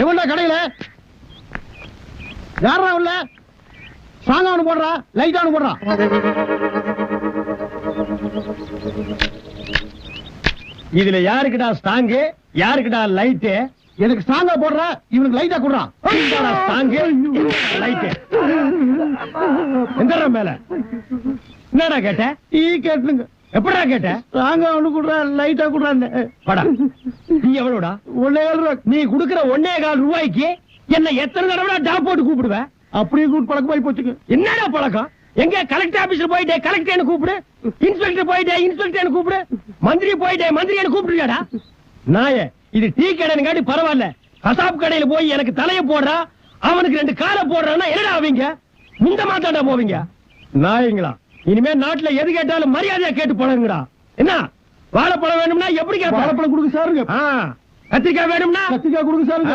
எவன்டா கடையில யாரா உள்ள ஸ்ட்ராங்கா ஒண்ணு போடுறா லைட்டா ஒண்ணு போடுறா. இதுல யாருக்குடா ஸ்ட்ராங்கு யாருக்குடா லைட்டு? எனக்கு ஸ்ட்ராங்கா போடுற இவனுக்கு லைட்டா குடுறான். ஸ்ட்ராங்கு லைட்டு எந்த மேல என்னடா கேட்ட? டீ கேட்டுங்க. எப்படா கேட்ட? ஸ்ட்ராங்கா ஒண்ணு குடுறா லைட்டா குடுறான். படா நீ எவ்வளவுடா? 1.5 ரூபா. நீ குடுக்கற 1.25 ரூபாய்க்கு என்ன எத்தனை தடவை டாப் போட்டு கூப்பிடுவ? அப்படியே கூப்பிட்டு பழக்கமாயி போச்சுங்க. என்னடா பழக்கம்? எங்க கலெக்டர் ஆபீஸ்ல போயிட்டே கலெக்டர் கூப்பிடு, இன்ஸ்பெக்டர் போயிட்டே இன்ஸ்பெக்டர் கூப்பிடு, மந்திரி போயிட்டே மந்திரி கூப்பிடுறியாடா? நாயே இது டீ கடைன்னு காட்டி பரவாயில்ல, கசாப் கடையில போய் எனக்கு தலைய போடுறா அவனுக்கு 2 காலை போடுறான்னா என்னடா ஆவீங்க? முந்த மாத்தாண்டா போவீங்க நாயங்களா. இனிமே நாட்டுல எது கேட்டாலும் மரியாதையா கேட்டு பழகுங்கடா. என்ன வாழைப்பழம் வேணும்னா எப்படி வாழைப்பழம் கொடுக்க சாருங்க, கத்திரிக்காய் வேணும்னா கத்திரிக்காய் கொடுக்க சாருங்க.